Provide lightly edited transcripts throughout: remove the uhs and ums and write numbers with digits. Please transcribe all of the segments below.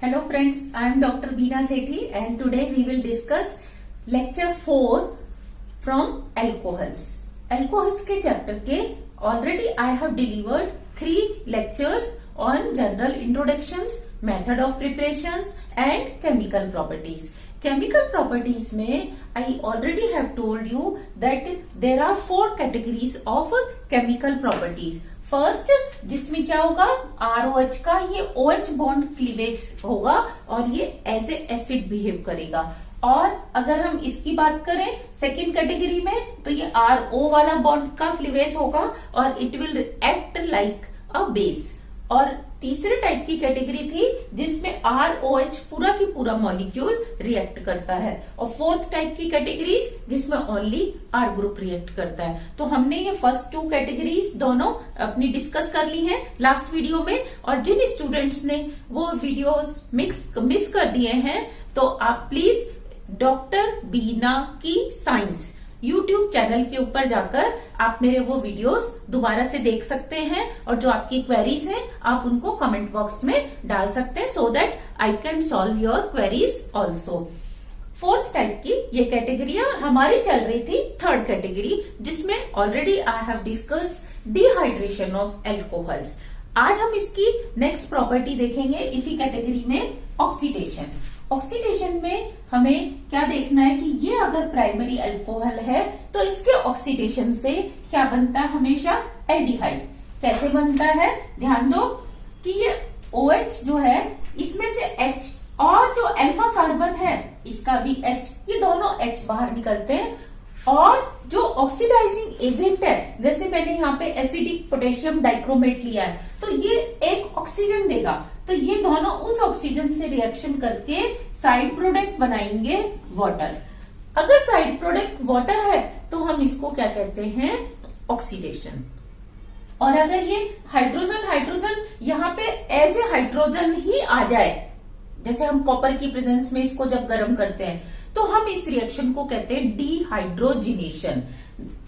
Hello friends, I am Dr. Beena Sethi and today we will discuss lecture 4 from alcohols. Alcohols के chapter के already I have delivered 3 lectures on general introductions, method of preparations and chemical properties. Chemical properties में I already have told you that there are 4 categories of chemical properties. First जिसमें क्या होगा ROH का ये OH bond cleavage होगा और ये as a acid behave करेगा। और अगर हम इसकी बात करें सेकेंड कैटेगरी में तो ये RO वाला बॉन्ड का क्लीवेज होगा और it will act like a base. और तीसरे टाइप की कैटेगरी थी जिसमें ROH पूरा की पूरा मॉलिक्यूल रिएक्ट करता है और फोर्थ टाइप की कैटेगरीज जिसमें ओनली R ग्रुप रिएक्ट करता है। तो हमने ये फर्स्ट 2 कैटेगरीज दोनों अपनी डिस्कस कर ली हैं लास्ट वीडियो में। और जिन स्टूडेंट्स ने वो वीडियोस मिस कर दिए हैं तो आप प्लीज डॉक्टर बीना की साइंस YouTube चैनल के ऊपर जाकर आप मेरे वो वीडियोस दोबारा से देख सकते हैं और जो आपकी क्वेरीज हैं आप उनको कमेंट बॉक्स में डाल सकते हैं so that I can solve your queries also. Fourth type की ये कैटेगरी है और हमारी चल रही थी थर्ड कैटेगरी जिसमें already I have discussed dehydration of alcohols. आज हम इसकी नेक्स्ट प्रॉपर्टी देखेंगे इसी कैटेगरी में ऑक्सीडेशन। ऑक्सीडेशन में हमें क्या देखना है कि ये अगर प्राइमरी अल्कोहल है तो इसके ऑक्सीडेशन से क्या बनता है हमेशा एल्डिहाइड। कैसे बनता है ध्यान दो कि ये OH जो है इसमें से H और जो अल्फा कार्बन है इसका भी H, ये दोनों H बाहर निकलते हैं और जो ऑक्सीडाइजिंग एजेंट है जैसे मैंने यहाँ पे एसिडिक पोटेशियम डाइक्रोमेट लिया है तो ये एक ऑक्सीजन देगा तो ये दोनों उस ऑक्सीजन से रिएक्शन करके साइड प्रोडक्ट बनाएंगे वाटर। अगर साइड प्रोडक्ट वाटर है तो हम इसको क्या कहते हैं ऑक्सीडेशन। और अगर ये हाइड्रोजन यहाँ पे एज ए हाइड्रोजन ही आ जाए जैसे हम कॉपर की प्रेजेंस में इसको जब गर्म करते हैं तो हम इस रिएक्शन को कहते हैं डिहाइड्रोजिनेशन।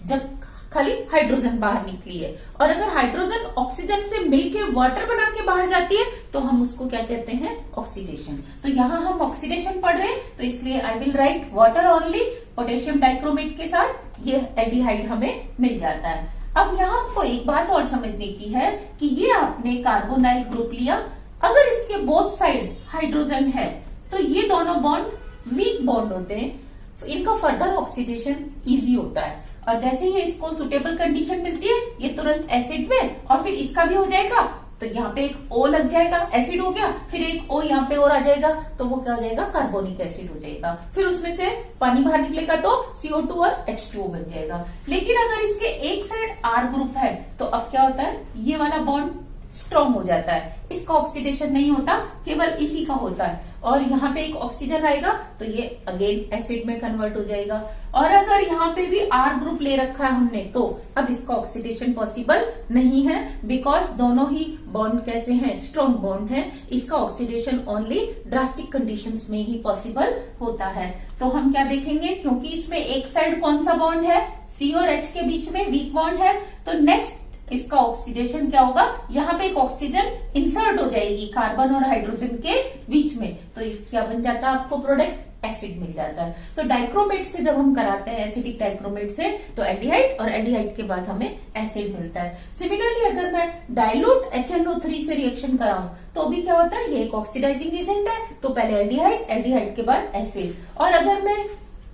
जब खाली हाइड्रोजन बाहर निकली है और अगर हाइड्रोजन ऑक्सीजन से मिलके वाटर बना के बाहर जाती है तो हम उसको क्या कहते हैं ऑक्सीडेशन। तो यहाँ हम ऑक्सीडेशन पढ़ रहे हैं तो इसलिए I will write water only potassium dichromate के साथ ये एल्डिहाइड हमें मिल जाता है। अब यहाँ आपको एक बात और समझने की है कि ये आपने कार्बोनाइल ग्रुप लिया, अगर इसके बोथ साइड हाइड्रोजन है तो ये दोनों बॉन्ड वीक बॉन्ड होते हैं, इनका फर्दर ऑक्सीडेशन इजी होता है और जैसे ही इसको सुटेबल कंडीशन मिलती है ये तुरंत एसिड में और फिर इसका भी हो जाएगा तो यहाँ पे एक O लग जाएगा, एसिड हो गया, फिर एक O यहाँ पे और आ जाएगा तो वो क्या हो जाएगा कार्बोनिक एसिड हो जाएगा, फिर उसमें से पानी बाहर निकलेगा तो CO2 और H2O बन जाएगा। लेकिन अगर इसके एक साइड R ग्रुप है तो अब क्या होता है ये वाला बॉन्ड स्ट्रॉन्ग हो जाता है, इसका ऑक्सीडेशन नहीं होता केवल इसी का होता है और यहाँ पे एक ऑक्सीजन आएगा तो ये अगेन एसिड में कन्वर्ट हो जाएगा। और अगर यहाँ पे भी R ग्रुप ले रखा है हमने तो अब इसका ऑक्सीडेशन पॉसिबल नहीं है बिकॉज दोनों ही बॉन्ड कैसे हैं स्ट्रॉन्ग बॉन्ड है, इसका ऑक्सीडेशन ओनली ड्रास्टिक कंडीशंस में ही पॉसिबल होता है। तो हम क्या देखेंगे क्योंकि इसमें एक साइड कौन सा बॉन्ड है C और H के बीच में वीक बॉन्ड है तो नेक्स्ट इसका ऑक्सीडेशन क्या होगा, यहाँ पे एक ऑक्सीजन इंसर्ट हो जाएगी कार्बन और हाइड्रोजन के बीच में तो क्या बन जाता है आपको प्रोडक्ट एसिड मिल जाता है। तो डाइक्रोमेट से जब हम कराते हैं एसिडिक डाइक्रोमेट से तो एल्डिहाइड और एल्डिहाइड के बाद हमें एसिड मिलता है। सिमिलरली अगर मैं डाइल्यूट HNO3 से रिएक्शन कराऊं तो भी क्या होता है ये एक ऑक्सीडाइजिंग एजेंट है तो पहले एल्डिहाइड, एल्डिहाइड के बाद एसिड। और अगर मैं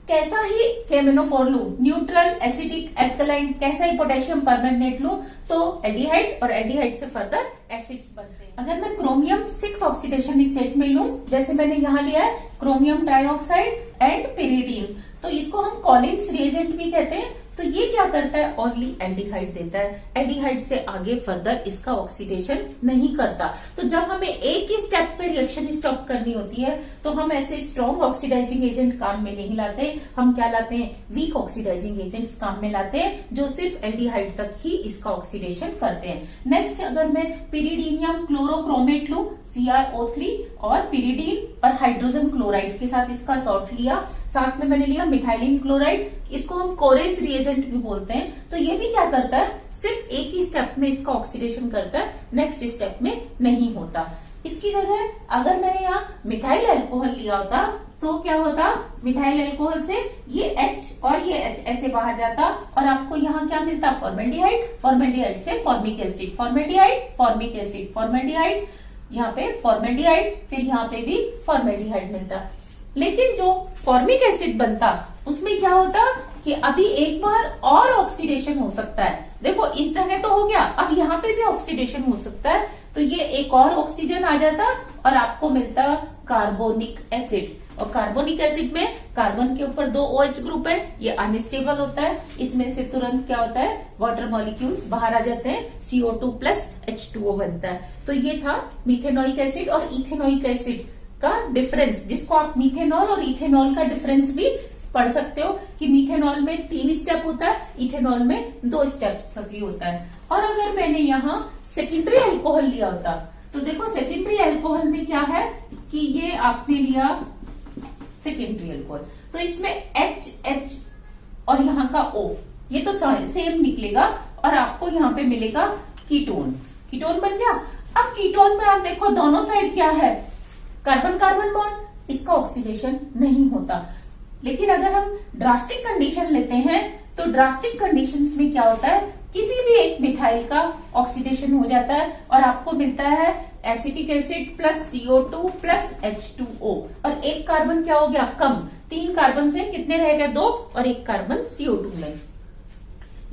कैसा ही केमिनोफोर लू न्यूट्रल एसिडिक एल्कलाइन कैसा ही पोटेशियम परमैंगनेट लू तो एल्डिहाइड और एल्डिहाइड से फर्दर एसिड्स बनते हैं। अगर मैं क्रोमियम 6 ऑक्सीडेशन स्टेट में लूं जैसे मैंने यहाँ लिया है क्रोमियम ट्राइऑक्साइड एंड पिरिडियम तो इसको हम कॉलिन्स रिएजेंट भी कहते हैं। तो ये क्या करता है ओनली एल्डिहाइड देता है, एल्डिहाइड से आगे फर्दर इसका ऑक्सीडेशन नहीं करता। तो जब हमें एक ही स्टेप पे रिएक्शन स्टॉप करनी होती है तो हम ऐसे स्ट्रॉन्ग ऑक्सीडाइजिंग एजेंट काम में नहीं लाते, हम क्या लाते हैं वीक ऑक्सीडाइजिंग एजेंट्स काम में लाते हैं जो सिर्फ एल्डिहाइड तक ही इसका ऑक्सीडेशन करते हैं। नेक्स्ट अगर मैं पिरिडीनियम क्लोरोक्रोमेट लूं CrO3 और पिरिडीन और हाइड्रोजन क्लोराइड के साथ इसका सॉल्ट लिया, साथ में मैंने लिया मिथाइलिन क्लोराइड, इसको हम कोरेस रिएजेंट भी बोलते हैं। तो ये भी क्या करता है सिर्फ एक ही स्टेप में इसका ऑक्सीडेशन करता है, नेक्स्ट स्टेप में नहीं होता। इसकी जगह अगर मैंने यहाँ मिथाइल अल्कोहल लिया होता तो क्या होता, मिथाइल अल्कोहल से ये H और ये H ऐसे बाहर जाता और आपको यहाँ क्या मिलता, फॉर्मेल्डिहाइड, फॉर्मेल्डिहाइड से formic acid, formaldehyde, formic acid, formaldehyde, यहाँ पे फॉर्मेल्डिहाइड, फिर यहाँ पे भी फॉर्मेल्डिहाइड मिलता। लेकिन जो फॉर्मिक एसिड बनता उसमें क्या होता कि अभी एक बार और ऑक्सीडेशन हो सकता है। देखो इस जगह तो हो गया, अब यहाँ पे भी ऑक्सीडेशन हो सकता है, तो ये एक और ऑक्सीजन आ जाता और आपको मिलता कार्बोनिक एसिड। और कार्बोनिक एसिड में कार्बन के ऊपर 2 OH ग्रुप है, ये अनस्टेबल होता है, इसमें से तुरंत क्या होता है, वाटर मॉलिक्यूल्स बाहर आ जाते हैं, CO2 प्लस H2O बनता है। तो ये था मिथेनोइक एसिड और इथेनोइक एसिड का डिफरेंस, जिसको आप मिथेनॉल और इथेनॉल का डिफरेंस भी पढ़ सकते हो कि मिथेनॉल में 3 स्टेप होता है, इथेनॉल में 2 स्टेप सभी होता है। और अगर मैंने यहाँ सेकेंडरी अल्कोहल लिया होता तो देखो सेकेंडरी अल्कोहल में क्या है कि ये आपने लिया सेकेंडरी अल्कोहल, तो इसमें H और यहाँ का O ये तो सेम निकलेगा और आपको यहाँ पे मिलेगा कीटोन। कीटोन बन गया। अब कीटोन में आप देखो दोनों साइड क्या है, कार्बन कार्बन बॉन्ड, इसका ऑक्सीडेशन नहीं होता। लेकिन अगर हम ड्रास्टिक कंडीशन लेते हैं तो ड्रास्टिक कंडीशंस में क्या होता है, किसी भी एक मिथाइल का ऑक्सीडेशन हो जाता है और आपको मिलता है acetic acid plus CO2 plus H2O और एक कार्बन क्या हो गया, कम। 3 कार्बन से कितने रह गए, 2 और एक कार्बन CO2 में।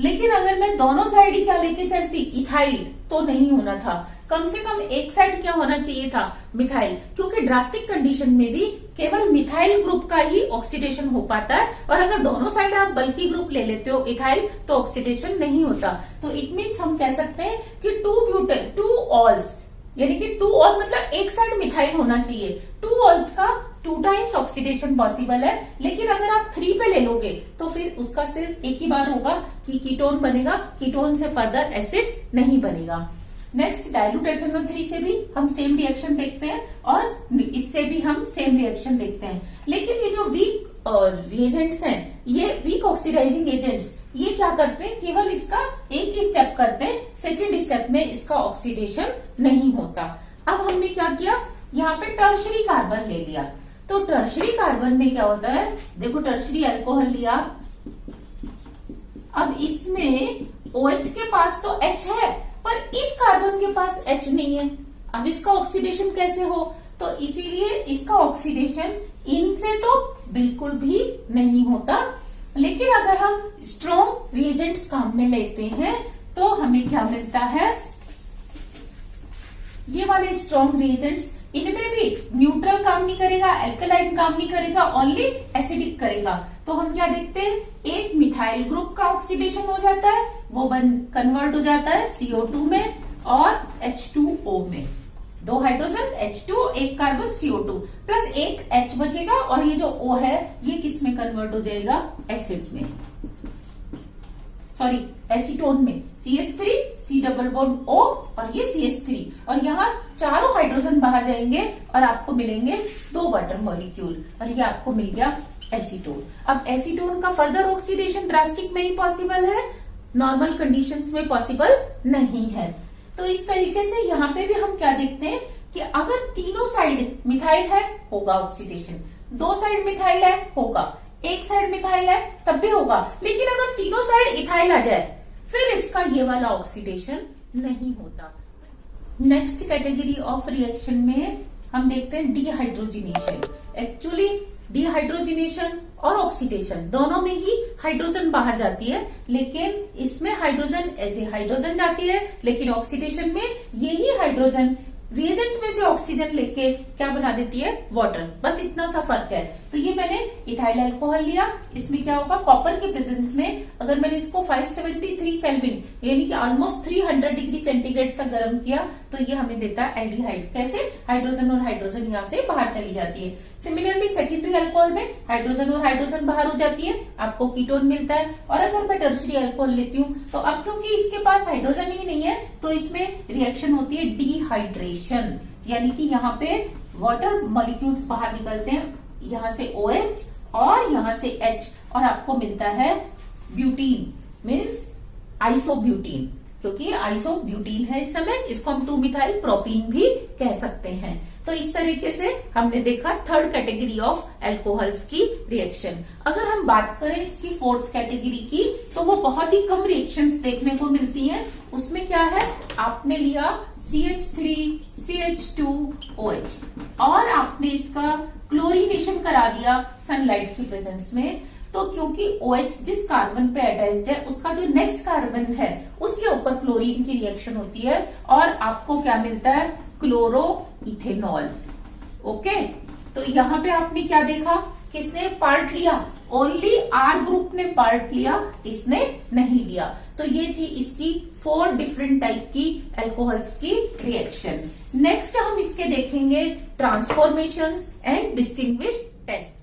लेकिन अगर मैं दोनों साइड ही क्या लेके चलती, इथाइल, तो नहीं होना था। कम से कम एक साइड क्या होना चाहिए था, मिथाइल, क्योंकि ड्रास्टिक कंडीशन में भी केवल मिथाइल ग्रुप का ही ऑक्सीडेशन हो पाता है और अगर दोनों साइड आप बल्कि ग्रुप ले लेते हो इथाइल तो ऑक्सीडेशन नहीं होता। तो इट मीन्स हम कह सकते हैं कि 2 ऑल्स, यानी कि 2 ऑल मतलब एक साइड मिथाइल होना चाहिए। 2 ऑल्स का 2 टाइम्स ऑक्सीडेशन पॉसिबल है, लेकिन अगर आप 3 पे ले लोगे तो फिर उसका सिर्फ एक ही बार होगा कि कीटोन बनेगा, कीटोन से फर्दर एसिड नहीं बनेगा। नेक्स्ट डाइल्यूट HNO3 से भी हम सेम रिएक्शन देखते हैं और इससे भी हम सेम रिएक्शन देखते हैं। लेकिन ये जो वीक रिएजेंट्स हैं, ये वीक ऑक्सीडाइजिंग एजेंट्स, ये क्या करते हैं, केवल इसका एक ही स्टेप करते हैं, सेकेंड स्टेप में इसका ऑक्सीडेशन नहीं होता। अब हमने क्या किया, यहाँ पे टर्शरी कार्बन ले लिया। तो टर्शरी कार्बन में क्या होता है, देखो टर्शरी अल्कोहल लिया, अब इसमें OH के पास तो H है पर इस कार्बन के पास H नहीं है। अब इसका ऑक्सीडेशन कैसे हो, तो इसीलिए इसका ऑक्सीडेशन इनसे तो बिल्कुल भी नहीं होता। लेकिन अगर हम स्ट्रॉन्ग रिएजेंट्स काम में लेते हैं तो हमें क्या मिलता है, ये वाले स्ट्रॉन्ग रिएजेंट्स, इनमें भी न्यूट्रल काम नहीं करेगा, एल्कलाइन काम नहीं करेगा, ओनली एसिडिक करेगा। तो हम क्या देखते हैं, एक मिथाइल ग्रुप का ऑक्सीडेशन हो जाता है, वो कन्वर्ट हो जाता है CO2 में और H2O में। 2 हाइड्रोजन H2, एक कार्बन CO2 प्लस एक H बचेगा और ये जो O है ये किस में कन्वर्ट हो जाएगा, एसिड में, सॉरी एसीटोन में, CH3 C double bond O और ये CH3 और यहाँ चारों हाइड्रोजन बाहर जाएंगे और आपको मिलेंगे 2 वाटर मॉलिक्यूल और ये आपको मिल गया एसीटोन। अब एसीटोन का फर्दर ऑक्सीडेशन ड्रास्टिक में ही पॉसिबल है, नॉर्मल कंडीशंस में पॉसिबल नहीं है। तो इस तरीके से यहाँ पे भी हम क्या देखते हैं कि अगर तीनों साइड मिथाइल है होगा ऑक्सीडेशन, 2 साइड मिथाइल है होगा, एक साइड मिथाइल है तब भी होगा, लेकिन अगर तीनों साइड इथाइल आ जाए फिर इसका ये वाला ऑक्सीडेशन नहीं होता। नेक्स्ट कैटेगरी ऑफ रिएक्शन में हम देखते हैं डिहाइड्रोजिनेशन। एक्चुअली डिहाइड्रोजिनेशन और ऑक्सीडेशन दोनों में ही हाइड्रोजन बाहर जाती है, लेकिन इसमें हाइड्रोजन एज ए हाइड्रोजन जाती है, लेकिन ऑक्सीडेशन में यही हाइड्रोजन रिएजेंट में से ऑक्सीजन लेके क्या बना देती है, वाटर। बस इतना सा फर्क है। तो ये मैंने इथाइल अल्कोहल लिया, इसमें क्या होगा, कॉपर के प्रेजेंस में अगर मैंने इसको 573 केल्विन यानी कि ऑलमोस्ट 300 डिग्री सेंटीग्रेड तक गर्म किया तो ये हमें देता है एल्डिहाइड। कैसे, हाइड्रोजन और हाइड्रोजन यहाँ से बाहर चली जाती है। सिमिलरली सेकेंडरी अल्कोहल में हाइड्रोजन और हाइड्रोजन बाहर हो जाती है, आपको कीटोन मिलता है। और अगर मैं टर्शरी अल्कोहल लेती हूँ तो अब क्योंकि इसके पास हाइड्रोजन ही नहीं है तो इसमें रिएक्शन होती है डिहाइड्रेशन, यानी कि यहाँ पे वाटर मॉलिक्यूल्स बाहर निकलते हैं, यहाँ से OH और यहाँ से H और आपको मिलता है ब्यूटीन, मीन्स आइसोब्यूटीन। क्योंकि आइसोब्यूटीन है इस समय, इसको हम 2 मिथाइल प्रोपीन भी कह सकते हैं। तो इस तरीके से हमने देखा थर्ड कैटेगरी ऑफ एल्कोहल्स की रिएक्शन। अगर हम बात करें इसकी फोर्थ कैटेगरी की, तो वो बहुत ही कम रिएक्शंस देखने को मिलती हैं। उसमें क्या है, आपने लिया CH3 CH2OH और आपने इसका क्लोरीनेशन करा दिया सनलाइट की प्रेजेंस में। तो क्योंकि OH जिस कार्बन पे अटैच्ड है, उसका जो नेक्स्ट कार्बन है उसके ऊपर क्लोरीन की रिएक्शन होती है और आपको क्या मिलता है, क्लोरो इथेनॉल। ओके, तो यहाँ पे आपने क्या देखा, किसने पार्ट लिया, ओनली R ग्रुप ने पार्ट लिया, इसने नहीं लिया। तो ये थी इसकी 4 डिफरेंट टाइप की एल्कोहल्स की रिएक्शन। नेक्स्ट हम इसके देखेंगे transformations and distinguish test.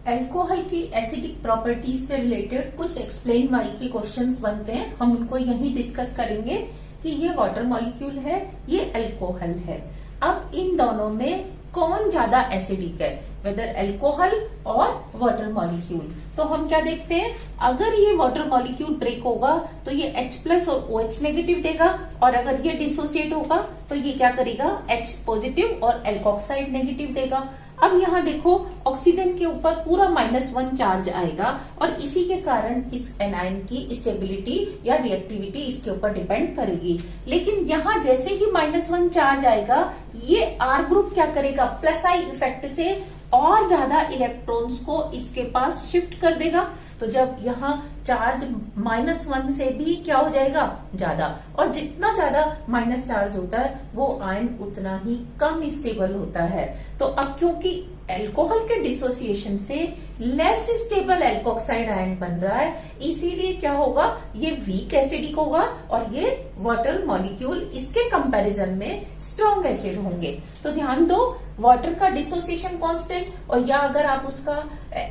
Alcohol की एसिडिक प्रॉपर्टीज से रिलेटेड कुछ एक्सप्लेन वाई के क्वेश्चंस बनते हैं, हम उनको यही डिस्कस करेंगे कि ये वाटर मॉलिक्यूल है, ये एल्कोहल है। अब इन दोनों में कौन ज्यादा एसिडिक है, वेदर एल्कोहल और वाटर मॉलिक्यूल। तो हम क्या देखते हैं, अगर ये वाटर मॉलिक्यूल ब्रेक होगा तो ये H+ और OH नेगेटिव देगा, और अगर ये डिसोसिएट होगा तो ये क्या करेगा, H पॉजिटिव और एल्कोक्साइड नेगेटिव देगा। अब यहाँ देखो, ऑक्सीजन के ऊपर पूरा -1 चार्ज आएगा और इसी के कारण इस एनायन की स्टेबिलिटी या रिएक्टिविटी इसके ऊपर डिपेंड करेगी। लेकिन यहाँ जैसे ही -1 चार्ज आएगा, ये R ग्रुप क्या करेगा, +I इफेक्ट से और ज्यादा इलेक्ट्रॉन्स को इसके पास शिफ्ट कर देगा। तो जब यहाँ चार्ज -1 से भी क्या हो जाएगा, ज्यादा, और जितना ज्यादा माइनस चार्ज होता है वो आयन उतना ही कम स्टेबल होता है। तो अब क्योंकि एल्कोहल के डिसोसिएशन से लेस स्टेबल एल्कोक्साइड आयन बन रहा है, इसीलिए क्या होगा, ये वीक एसिडिक होगा और ये वाटर मॉलिक्यूल इसके कंपैरिजन में स्ट्रॉन्ग एसिड होंगे। तो ध्यान दो, वाटर का डिसोसिएशन कांस्टेंट, और या अगर आप उसका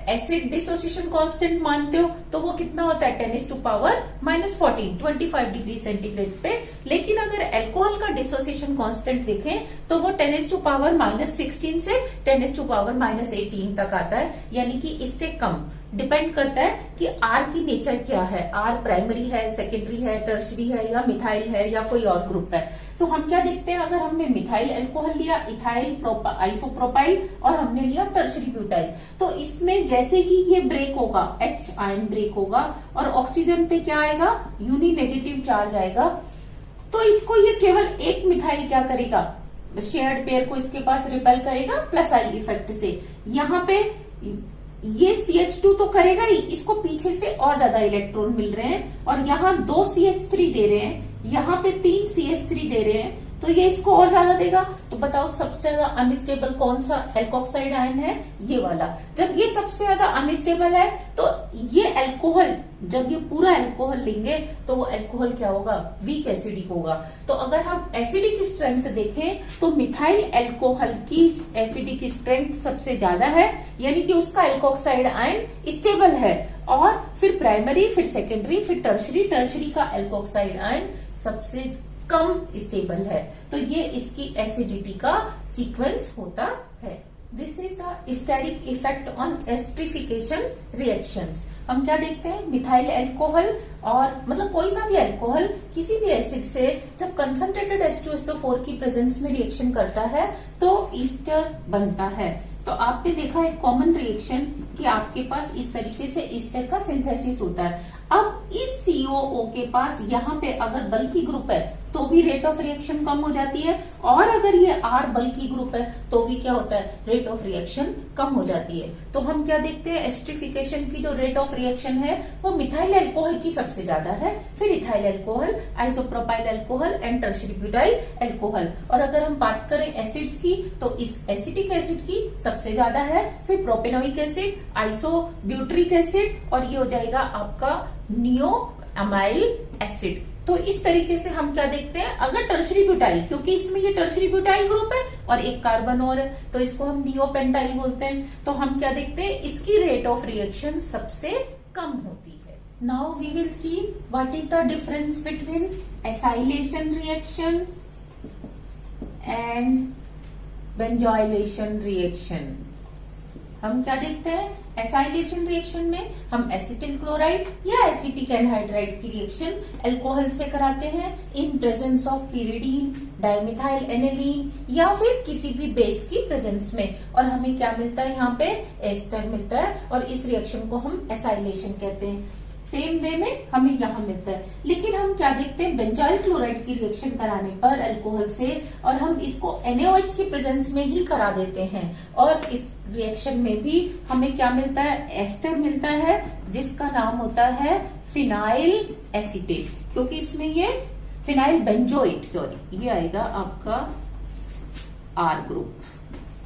एसिड डिसोसिएशन कांस्टेंट मानते हो तो वो कितना होता है, 10⁻⁻14 25 डिग्री सेंटीग्रेड पे। लेकिन अगर एल्कोहल का डिसोसिएशन कांस्टेंट देखें तो वो 10⁻16 से 10⁻18 तक आता है, यानी कि इससे कम। डिपेंड करता है कि R की नेचर क्या है, R प्राइमरी है, सेकेंडरी है, टर्शरी है, या मिथाइल है, या कोई और ग्रुप है। तो हम क्या देखते हैं, अगर हमने मिथाइल एल्कोहल लिया, इथाइल आइसोप्रोपाइल, और हमने लिया टर्शरी ब्यूटाइल, तो इसमें जैसे ही ये ब्रेक होगा, H आयन ब्रेक होगा और ऑक्सीजन पे क्या आएगा, यूनी नेगेटिव चार्ज आएगा। तो इसको ये केवल एक मिथाइल क्या करेगा, शेयर्ड पेयर को इसके पास रिपेल करेगा +I इफेक्ट से। यहाँ पे ये CH2 तो करेगा ही, इसको पीछे से और ज्यादा इलेक्ट्रॉन मिल रहे हैं, और यहाँ 2 CH3 दे रहे हैं, यहाँ पे 3 CH3 दे रहे हैं, तो ये इसको और ज्यादा देगा। तो बताओ सबसे ज्यादा अनस्टेबल कौन सा एल्कोक्साइड आयन है, ये वाला। जब ये सबसे ज्यादा अनस्टेबल है तो ये एल्कोहल, जब ये पूरा एल्कोहल लेंगे तो वो एल्कोहल क्या होगा, वीक एसिडिक होगा। तो अगर हम एसिडिक स्ट्रेंथ देखें तो मिथाइल एल्कोहल की एसिडिक स्ट्रेंथ सबसे ज्यादा है, यानी कि उसका एल्कोक्साइड आयन स्टेबल है, और फिर प्राइमरी, फिर सेकेंडरी, फिर टर्शरी का एल्कोक्साइड आयन सबसे कम स्टेबल है। तो ये इसकी एसिडिटी का सीक्वेंस होता है। This is the steric effect on esterification reactions. हम क्या देखते हैं, मिथाइल एल्कोहल और मतलब कोई सा भी एल्कोहल किसी भी एसिड से जब कंसंट्रेटेड H2SO4 की प्रेजेंस में रिएक्शन करता है तो ईस्टर बनता है। तो आपने देखा एक कॉमन रिएक्शन कि आपके पास इस तरीके से ईस्टर का सिंथेसिस होता है। अब इस COO के पास यहाँ पे अगर बल्की ग्रुप है तो भी रेट ऑफ रिएक्शन कम हो जाती है, और अगर ये R बल्की ग्रुप है तो भी क्या होता है, रेट ऑफ रिएक्शन कम हो जाती है। तो हम क्या देखते हैं, एस्टरिफिकेशन की जो रेट ऑफ रिएक्शन है वो मिथाइल एल्कोहल की सबसे ज्यादा है, फिर ethyl alcohol, isopropyl alcohol and tertiary butyl alcohol. और अगर हम बात करें एसिड्स की तो इस एसिटिक एसिड की सबसे ज्यादा है, फिर प्रोपेनोइक एसिड, आइसोब्यूटरिक एसिड, और ये हो जाएगा आपका नियो अमाइल एसिड। तो इस तरीके से हम क्या देखते हैं, अगर टर्शरी ब्यूटाइल, क्योंकि इसमें ये टर्शरी ब्यूटाइल ग्रुप है और एक कार्बन और है तो इसको हम नियोपेंटाइल बोलते हैं, तो हम क्या देखते हैं, इसकी रेट ऑफ रिएक्शन सबसे कम होती है। Now we will see what is the difference between acylation reaction and benzoylation reaction. हम क्या देखते हैं, एसाइलेशन रिएक्शन में हम एसिटिल क्लोराइड या एसिटिक एनहाइड्राइड की रिएक्शन अल्कोहल से कराते हैं in presence of pyridine, dimethyl aniline या फिर किसी भी बेस की प्रेजेंस में, और हमें क्या मिलता है यहाँ पे, एस्टर मिलता है, और इस रिएक्शन को हम एसाइलेशन कहते हैं। सेम वे में हमें यहाँ मिलता है। लेकिन हम क्या देखते हैं, बेंजाइल क्लोराइड की रिएक्शन कराने पर अल्कोहल से, और हम इसको NaOH की प्रेजेंस में ही करा देते हैं, और इस रिएक्शन में भी हमें क्या मिलता है, एस्टर मिलता है, जिसका नाम होता है फिनाइल एसीटेट, क्योंकि इसमें ये फिनाइल बेंजोएट, सॉरी ये आएगा आपका R ग्रुप,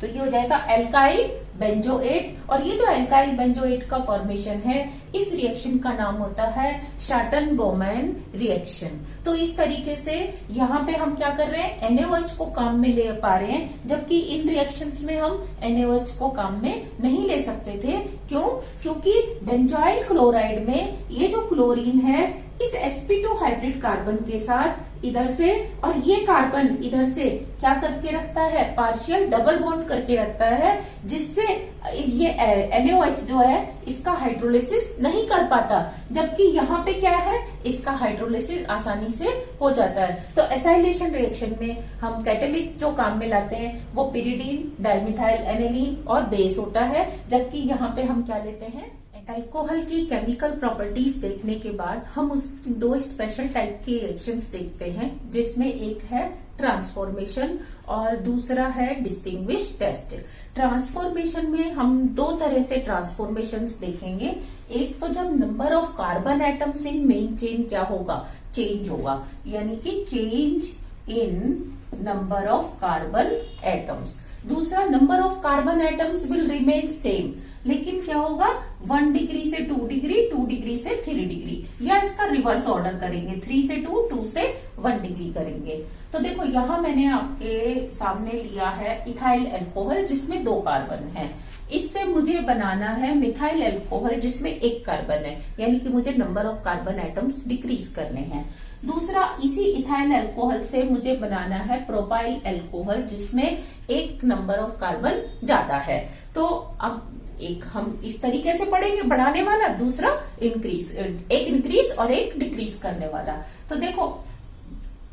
तो ये हो जाएगा एल्काइल बेंजोएट। और ये जो एल्काइल बेंजोएट का फॉर्मेशन है, इस रिएक्शन का नाम होता है शाटन-बोहमैन रिएक्शन। तो इस तरीके से यहाँ पे हम क्या कर रहे हैं, NaOH को काम में ले पा रहे हैं, जबकि इन रिएक्शंस में हम NaOH को काम में नहीं ले सकते थे। क्यों? क्योंकि बेंजाइल क्लोराइड में ये जो क्लोरीन है, इस sp2 हाइब्रिड कार्बन के साथ इधर से, और ये कार्बन इधर से क्या करके रखता है, पार्शियल डबल बॉन्ड करके रखता है, जिससे ये NaOH जो है इसका हाइड्रोलिसिस नहीं कर पाता, जबकि यहाँ पे क्या है, इसका हाइड्रोलिसिस आसानी से हो जाता है। तो एसाइलेशन रिएक्शन में हम कैटलिस्ट जो काम में लाते हैं वो पिरिडीन, डाइमिथाइल एनिलीन और बेस होता है, जबकि यहाँ पे हम क्या लेते हैं, अल्कोहल की केमिकल प्रॉपर्टीज देखने के बाद हम उस दो स्पेशल टाइप के रिएक्शंस देखते हैं, जिसमें एक है ट्रांसफॉर्मेशन और दूसरा है डिस्टिंग्विश टेस्ट। ट्रांसफॉर्मेशन में हम दो तरह से ट्रांसफॉर्मेशंस देखेंगे। एक तो जब number of carbon atoms in main chain क्या होगा, चेंज होगा, यानी कि change in number of carbon atoms. दूसरा, number of carbon atoms will remain same, लेकिन क्या होगा, 1 डिग्री से 2 डिग्री, 2 डिग्री से 3 डिग्री, या इसका रिवर्स ऑर्डर करेंगे, 3 से 2, 2 से 1 डिग्री करेंगे। तो देखो यहाँ मैंने आपके सामने लिया है इथाइल अल्कोहल, जिसमें 2 कार्बन है। इससे मुझे बनाना है मिथाइल अल्कोहल, जिसमें 1 कार्बन है, यानी कि मुझे number of carbon atoms decrease करने हैं। दूसरा, इसी इथाइल अल्कोहल से मुझे बनाना है प्रोपाइल अल्कोहल, जिसमें 1 नंबर ऑफ कार्बन ज्यादा है। तो अब एक हम इस तरीके से पढ़ेंगे, बढ़ाने वाला, दूसरा इंक्रीज, एक इंक्रीज और एक डिक्रीज करने वाला। तो देखो,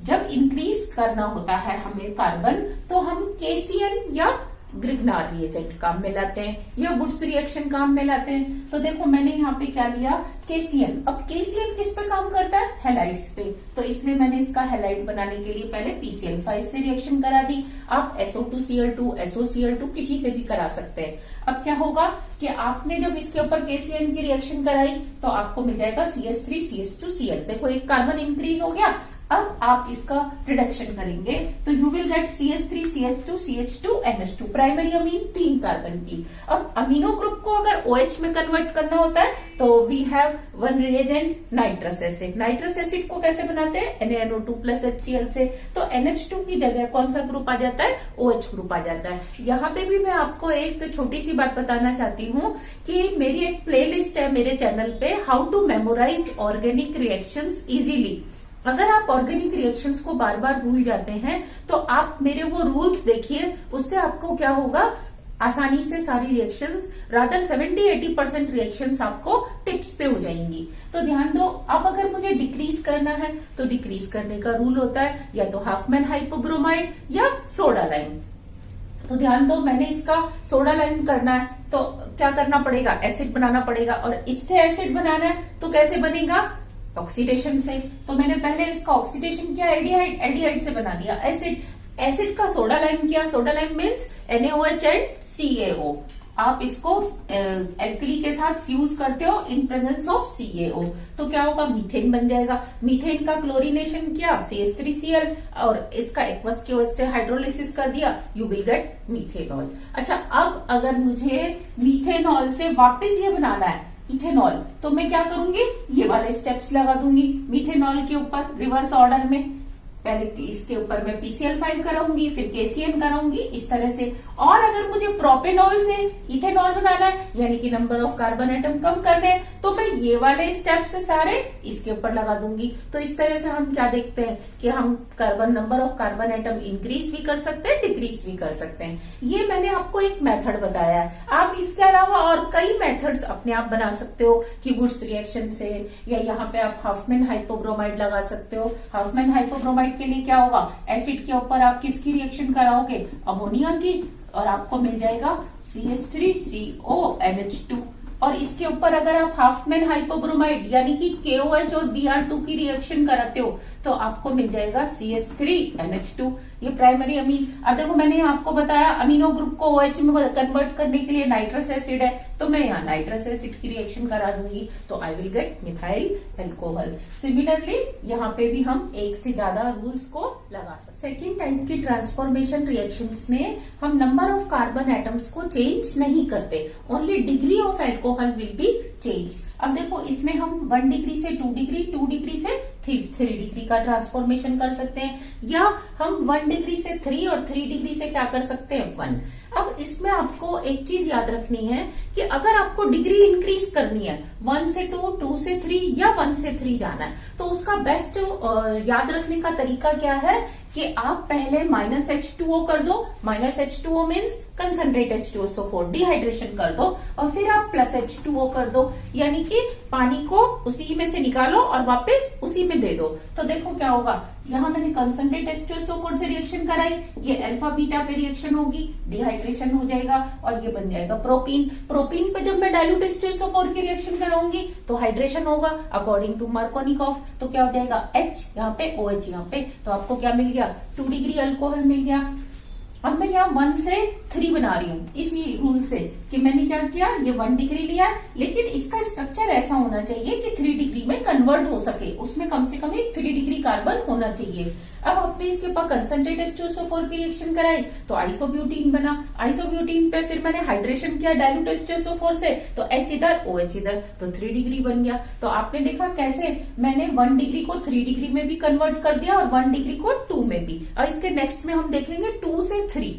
जब इंक्रीज करना होता है हमें कार्बन, तो हम केसीएन या ग्रिग्नार रिएजेंट काम में लाते हैं, या वुड्स रिएक्शन काम में लाते हैं। तो देखो मैंने यहाँ पे क्या लिया, केसीएन। अब केसीएन किस पे काम करता है, हैलाइड्स पे, तो इसलिए मैंने इसका हैलाइड बनाने के लिए पहले PCl5 से रिएक्शन करा दी। आप SO2Cl2, SOCl2 किसी से भी करा सकते हैं। अब क्या होगा कि आपने जब इसके ऊपर केसीएन की रिएक्शन कराई, तो आपको मिल जाएगा CH3CH2Cl। देखो एक कार्बन इंक्रीज हो गया। अब आप इसका रिडक्शन करेंगे तो you will get CH3CH2CH2NH2, primary amine 3 carbon की। अब अमीनो ग्रुप को अगर OH में कन्वर्ट करना होता है तो we have one reagent, nitrous acid. Nitrous acid को कैसे बनाते हैं, NaNO2+HCl से। तो NH2 की जगह कौन सा ग्रुप आ जाता है, OH ग्रुप आ जाता है। यहाँ पे भी मैं आपको एक छोटी सी बात बताना चाहती हूँ कि मेरी एक प्लेलिस्ट है मेरे चैनल पे, how to memorize organic reactions easily. अगर आप ऑर्गेनिक रिएक्शंस को बार बार भूल जाते हैं तो आप मेरे वो रूल्स देखिए, उससे आपको क्या होगा, आसानी से सारी रिएक्शंस, रादर 70-80% रिएक्शंस आपको टिप्स पे हो जाएंगी। तो ध्यान दो, अब अगर मुझे डिक्रीज करना है तो डिक्रीज करने का रूल होता है या तो हाफमैन हाइपोब्रोमाइड या सोडा लाइम। तो ध्यान दो, मैंने इसका सोडा लाइम करना है तो क्या करना पड़ेगा, एसिड बनाना पड़ेगा, और इससे एसिड बनाना है तो कैसे बनेगा, ऑक्सीडेशन से। तो मैंने पहले इसका ऑक्सीडेशन किया, एल्डिहाइड, एल्डिहाइड से बना दिया एसिड, एसिड का सोडा लाइम किया, soda lime means NaOH and CaO। आप इसको एल्कली के साथ फ्यूज करते हो इन प्रेजेंस ऑफ CaO, तो क्या होगा, मीथेन बन जाएगा। मीथेन का क्लोरीनेशन किया, CH3Cl, और इसका एक्वस की वजह से हाइड्रोलिसिस कर दिया, यू विल गेट मीथेनॉल। अच्छा, अब अगर मुझे मीथेनॉल से वापस ये बनाना है इथेनॉल, तो मैं क्या करूंगी, ये वाले स्टेप्स लगा दूंगी मीथेनॉल के ऊपर रिवर्स ऑर्डर में। पहले इसके ऊपर मैं PCl5 कराऊंगी, फिर KCN कराऊंगी, इस तरह से। और अगर मुझे प्रोपेनॉल से इथेनॉल बनाना है, यानी कि नंबर ऑफ कार्बन एटम कम करने हैं, तो मैं ये वाले स्टेप से सारे इसके ऊपर लगा दूंगी। तो इस तरह से हम क्या देखते हैं कि हम number of carbon atom increase भी कर सकते हैं, डिक्रीज भी कर सकते हैं। ये मैंने आपको एक मेथड बताया है। आप इसके अलावा और कई मेथड्स अपने आप बना सकते हो कि वुड्स रिएक्शन से, या यहाँ पे आप हाफमैन हाइपोब्रोमाइड लगा सकते हो। हाफमैन हाइपोब्रोमाइड के लिए क्या होगा, एसिड के ऊपर आप किसकी रिएक्शन कराओगे, अमोनिया की, और आपको मिल जाएगा CH3CONH2। और इसके ऊपर अगर आप हाफमैन हाइपोब्रोमाइड यानी कि KOH और Br2 की रिएक्शन कराते हो तो आपको मिल जाएगा CH3NH2। ये प्राइमरी अमीन। अब देखो मैंने आपको बताया अमीनो ग्रुप को OH में कन्वर्ट करने के लिए नाइट्रस एसिड है, तो मैं यहाँ नाइट्रस एसिड की रिएक्शन करा दूंगी, तो I will get methyl alcohol. Similarly यहाँ पे भी हम एक से ज्यादा रूल्स को लगा सकते। सेकेंड टाइप की ट्रांसफॉर्मेशन रिएक्शंस में हम नंबर ऑफ कार्बन एटम्स को चेंज नहीं करते, only degree of alcohol will be change. अब देखो इसमें हम 1 डिग्री से 2 डिग्री, 2 डिग्री से 3 डिग्री का ट्रांसफॉर्मेशन कर सकते हैं, या हम 1 डिग्री से 3 और 3 डिग्री से क्या कर सकते हैं, 1। अब इसमें आपको एक चीज याद रखनी है कि अगर आपको डिग्री इंक्रीज करनी है 1 से 2, 2 से 3 या 1 से 3 जाना है, तो उसका बेस्ट याद रखने का तरीका क्या है कि आप पहले -H2O कर दो। -H2O means concentrate H2SO4, dehydration कर दो, और फिर आप +H2O कर दो, यानी कि पानी को उसी में से निकालो और वापस उसी में दे दो। तो देखो क्या होगा, यहाँ मैंने कंसंट्रेट H2SO4 से रिएक्शन कराई, ये अल्फा बीटा पे रिएक्शन होगी, डिहाइड्रेशन हो जाएगा और ये बन जाएगा प्रोपीन। प्रोपीन पे जब मैं डाइल्यूट H2SO4 की रिएक्शन कराऊंगी तो हाइड्रेशन होगा अकॉर्डिंग टू मार्कोनिकॉफ, तो क्या हो जाएगा H यहाँ पे, OH यहाँ पे, तो आपको क्या मिल गया, 2 डिग्री अल्कोहल मिल गया। अब मैं यहाँ 1 से 3 बना रही हूँ इसी रूल से कि मैंने क्या किया, ये 1 डिग्री लिया, लेकिन इसका स्ट्रक्चर ऐसा होना चाहिए कि 3 डिग्री में कन्वर्ट हो सके, उसमें कम से कम एक 3 डिग्री कार्बन होना चाहिए। अब आपने इसके ऊपर कंसंट्रेट H2SO4 की रिएक्शन कराई तो आइसोब्यूटीन बना। आइसोब्यूटीन पे फिर मैंने हाइड्रेशन किया डाइल्यूट H2SO4 से, तो H इधर OH इधर, तो 3 डिग्री बन गया। तो आपने देखा कैसे मैंने 1 डिग्री को 3 डिग्री में भी कन्वर्ट कर दिया और 1 डिग्री को 2 में भी। और इसके नेक्स्ट में हम देखेंगे 2 से 3,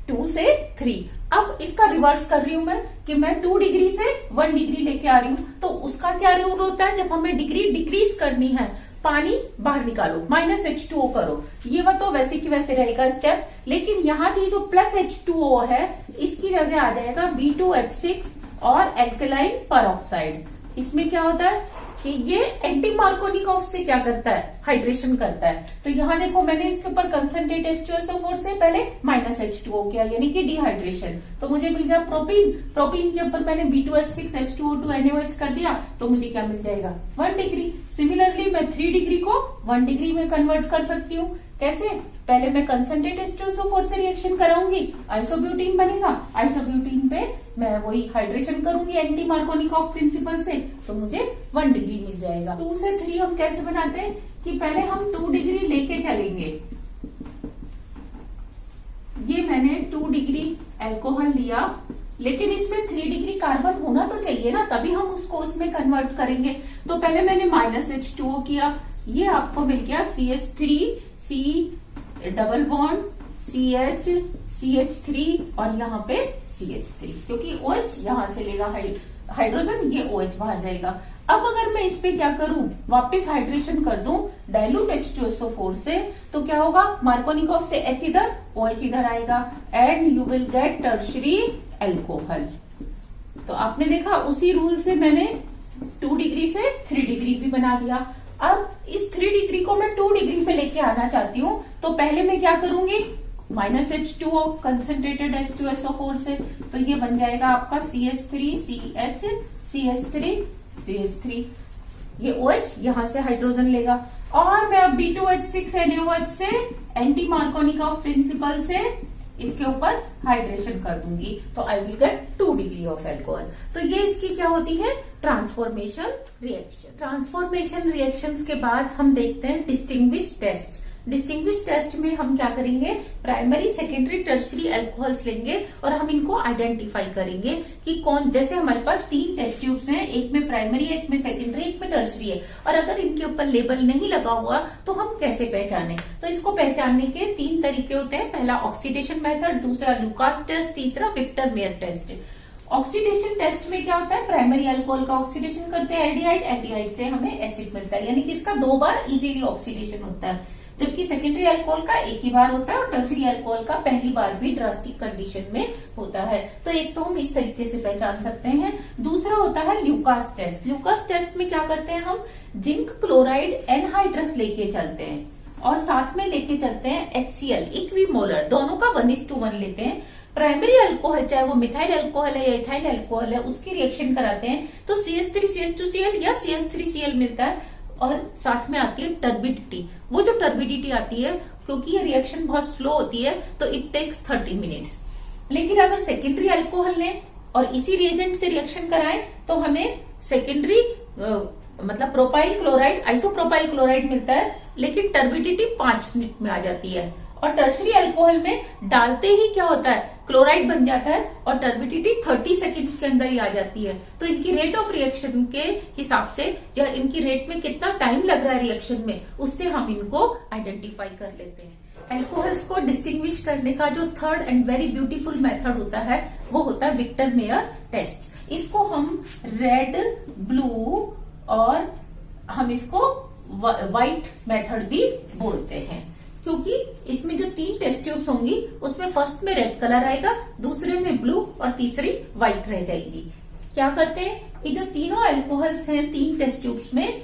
2 से 3। अब इसका रिवर्स कर रही हूं मैं कि मैं 2 डिग्री से 1 डिग्री लेके आ रही हूं, तो उसका क्या रूल होता है, जब हमें डिग्री डिक्रीज करनी है, पानी बाहर निकालो, -H2O करो, ये वो तो वैसे की वैसे रहेगा स्टेप, लेकिन यहाँ की जो +H2O है इसकी जगह आ जाएगा B2H6 और एल्कलाइन परऑक्साइड। इसमें क्या होता है कि ये एंटी मार्कोनिकॉफ से क्या करता है, हाइड्रेशन करता है। तो यहाँ देखो मैंने इसके ऊपर कंसंट्रेट H2SO4 से पहले -H2O किया, यानी कि डिहाइड्रेशन, तो मुझे मिल गया प्रोपीन। प्रोपीन के ऊपर मैंने B2H6 H2O2 NaOH कर दिया, तो मुझे क्या मिल जाएगा, 1 डिग्री। सिमिलरली मैं 3 डिग्री को 1 डिग्री में कन्वर्ट कर सकती हूँ। कैसे, पहले मैं कंसंट्रेट H2SO4 से रिएक्शन कराऊंगी, आइसोब्यूटीन बनेगा, आइसोब्यूटीन पे मैं वही हाइड्रेशन करूंगी एंटी मार्कोनिकॉफ प्रिंसिपल से, तो मुझे 1 डिग्री मिल जाएगा। 2 से 3 हम कैसे बनाते हैं कि पहले हम 2 डिग्री लेके चलेंगे, ये मैंने 2 डिग्री अल्कोहल लिया, लेकिन इसमें 3 डिग्री कार्बन होना तो चाहिए ना, तभी हम उसको उसमें कन्वर्ट करेंगे। तो पहले मैंने -H2O किया, ये आपको मिल गया CH3C double bond CH CH3 और यहाँ पे CH3, क्योंकि OH यहाँ से लेगा हाइड्रोजन, ये OH बाहर जाएगा। अब अगर मैं इस पे क्या करूं, वापस हाइड्रेशन कर दूं डाइल्यूट H2SO4 से, तो क्या होगा, मार्कोनिकॉफ से H इधर OH इधर आएगा, and you will get tertiary alcohol. तो आपने देखा उसी रूल से मैंने 2 डिग्री से 3 डिग्री भी बना दिया। अब इस 3 डिग्री को मैं 2 डिग्री पे लेके आना चाहती हूँ, तो पहले मैं क्या करूंगी, -H2O कंसंट्रेटेड H2SO4 से, तो ये बन जाएगा आपका CH3CH CH3, ये OH यहाँ से हाइड्रोजन लेगा, और मैं अब B2H6 NaOH से एंटी मार्कोनिकॉफ प्रिंसिपल से इसके ऊपर हाइड्रेशन कर दूंगी, तो I will get 2 degree of alcohol. तो ये इसकी क्या होती है, ट्रांसफॉर्मेशन रिएक्शन। ट्रांसफॉर्मेशन रिएक्शंस के बाद हम देखते हैं डिस्टिंग्विश टेस्ट। डिस्टिंग्विश टेस्ट में हम क्या करेंगे, प्राइमरी सेकेंडरी टर्शरी अल्कोहल्स लेंगे और हम इनको आइडेंटिफाई करेंगे कि कौन, जैसे हमारे पास 3 टेस्ट ट्यूब्स हैं, एक में प्राइमरी है, एक में सेकेंडरी, एक में टर्शरी है, और अगर इनके ऊपर लेबल नहीं लगा हुआ तो हम कैसे पहचाने। तो इसको पहचानने के 3 तरीके होते हैं। पहला ऑक्सीडेशन मेथड, दूसरा लुकास टेस्ट, तीसरा Victor Meyer test. Oxidation test में क्या होता है, प्राइमरी अल्कोहल का ऑक्सीडेशन करते हैं एल्डिहाइड, एल्डिहाइड से हमें एसिड मिलता है, यानी कि इसका 2 बार इजीली ऑक्सीडेशन होता है, जबकि सेकेंडरी अल्कोहल का एक ही बार होता है और टर्शरी अल्कोहल का पहली बार भी ड्रास्टिक कंडीशन में होता है। तो एक तो हम इस तरीके से पहचान सकते हैं। दूसरा होता है ल्यूकास टेस्ट। ल्यूकास टेस्ट में क्या करते हैं, हम जिंक क्लोराइड एनहाइड्रस लेके चलते हैं और साथ में लेके चलते हैं HCl इक्विमोलर, दोनों का 1:1 लेते हैं। प्राइमरी अल्कोहल चाहे वो मिथाइल अल्कोहल है या इथाइल अल्कोहल है, उसकी रिएक्शन कराते हैं तो CH3CH2Cl या CH3Cl मिलता है और साथ में आती है टर्बिडिटी। वो जो टर्बिडिटी आती है, क्योंकि ये रिएक्शन बहुत स्लो होती है तो इट टेक्स 30 मिनट्स। लेकिन अगर सेकेंडरी अल्कोहल लें और इसी रिएजेंट से रिएक्शन कराएं तो हमें सेकेंडरी मतलब प्रोपाइल क्लोराइड, आइसोप्रोपाइल क्लोराइड मिलता है, लेकिन टर्बिडिटी 5 मिनट में आ जाती है। और टर्शरी अल्कोहल में डालते ही क्या होता है, क्लोराइड बन जाता है और टर्बिडिटी 30 सेकेंड्स के अंदर ही आ जाती है। तो इनकी रेट ऑफ रिएक्शन के हिसाब से या इनकी रेट में कितना टाइम लग रहा है रिएक्शन में, उससे हम इनको आइडेंटिफाई कर लेते हैं। अल्कोहल्स को डिस्टिंग्विश करने का जो third and very beautiful method होता है वो होता है विक्टर मेयर टेस्ट। इसको हम रेड, ब्लू और हम इसको व्हाइट मेथड भी बोलते हैं, क्योंकि इसमें जो 3 टेस्ट ट्यूब्स होंगी उसमें फर्स्ट में रेड कलर आएगा, दूसरे में ब्लू और तीसरी व्हाइट रह जाएगी। क्या करते हैं, ये जो तीनों अल्कोहल्स हैं 3 टेस्ट ट्यूब्स में,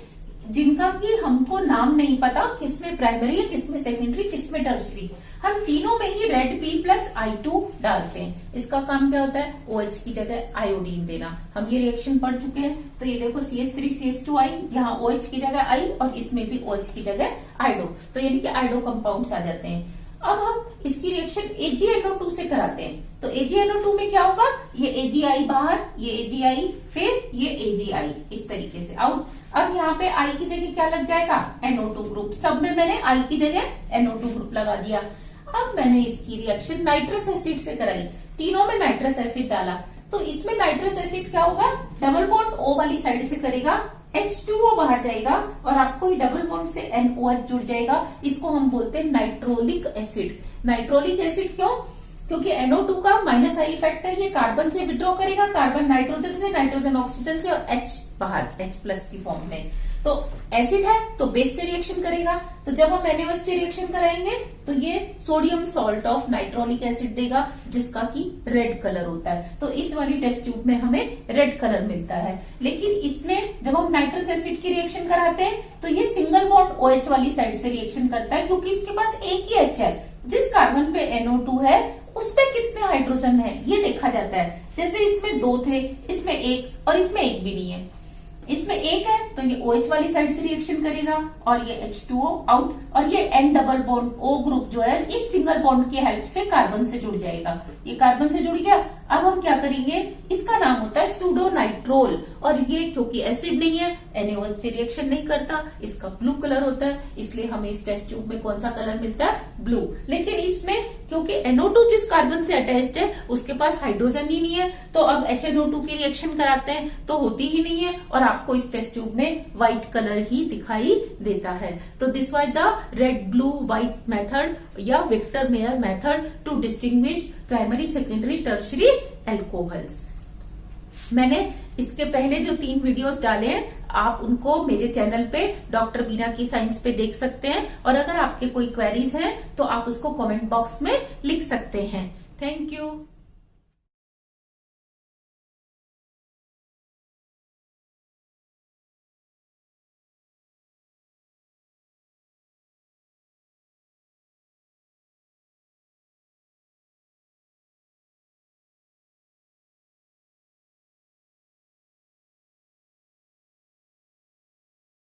जिनका कि हमको नाम नहीं पता, किसमें प्राइमरी है, किसमें सेकेंडरी, किसमें टर्शरी, हम तीनों में ही रेड P+I2 डालते हैं। इसका काम क्या होता है, OH की जगह आयोडीन देना। हम ये रिएक्शन पढ़ चुके हैं, तो ये देखो CH3CH2I, यहाँ OH की जगह I और इसमें भी OH की जगह आइडो, तो यानी कि आइडो कंपाउंड्स आ जाते हैं। अब हम इसकी रिएक्शन AgNO2 से कराते हैं, तो AgNO2 में क्या होगा, ये AgI बाहर, ये AgI, फिर ये AgI, इस तरीके से आउट। अब यहाँ पे I की जगह क्या लग जाएगा, NO2 ग्रुप। सब में मैंने I की जगह NO2 ग्रुप लगा दिया। अब मैंने इसकी रिएक्शन नाइट्रस एसिड से कराई, तीनों में नाइट्रस एसिड डाला, तो इसमें नाइट्रस एसिड क्या होगा, डबल बॉन्ड O वाली साइड से करेगा, H2O बाहर जाएगा और आपको डबल बॉन्ड से NOH जुड़ जाएगा। इसको हम बोलते हैं नाइट्रोलिक एसिड। नाइट्रोलिक एसिड क्यों, क्योंकि NO2 का -I इफेक्ट है, ये कार्बन से विड्रॉ करेगा, कार्बन नाइट्रोजन से, नाइट्रोजन ऑक्सीजन से और H बाहर, H+ की फॉर्म में। तो एसिड है तो बेस से रिएक्शन करेगा, तो जब हम NaOH से रिएक्शन कराएंगे तो ये sodium salt of nitrolic acid देगा, जिसका कि रेड कलर होता है। तो इस वाली टेस्ट ट्यूब में हमें रेड कलर मिलता है। लेकिन इसमें जब हम नाइट्रस एसिड की रिएक्शन कराते हैं तो ये सिंगल बॉन्ड OH वाली साइड से रिएक्शन करता है, क्योंकि इसके पास एक ही H है। जिस कार्बन पे NO2 है उस पे कितने हाइड्रोजन है ये देखा जाता है। जैसे इसमें 2 थे, इसमें 1 और इसमें 1 भी नहीं है। इसमें 1 है तो ये OH वाली साइड से रिएक्शन करेगा और ये H2O आउट, और ये N double bond O group जो है इस सिंगल बॉन्ड की हेल्प से कार्बन से जुड़ जाएगा। ये कार्बन से जुड़ गया। अब हम क्या करेंगे, इसका नाम होता है सूडोनाइट्रोल, और ये क्योंकि एसिड नहीं है NaOH से रिएक्शन नहीं करता, इसका ब्लू कलर होता है, इसलिए हमें इस टेस्ट ट्यूब में कौन सा कलर मिलता है, ब्लू। लेकिन इसमें क्योंकि NO2 जिस कार्बन से अटैच्ड है उसके पास हाइड्रोजन ही नहीं है, तो अब HNO2 की रिएक्शन कराते हैं तो होती ही नहीं है और आपको इस टेस्ट ट्यूब में व्हाइट कलर ही दिखाई देता है। तो this was the red blue white method या Victor Meyer method to distinguish primary, secondary, tertiary alcohols. मैंने इसके पहले जो 3 वीडियोस डाले हैं आप उनको मेरे चैनल पे डॉक्टर बीना की साइंस पे देख सकते हैं, और अगर आपके कोई क्वेरीज हैं तो आप उसको कमेंट बॉक्स में लिख सकते हैं। Thank you.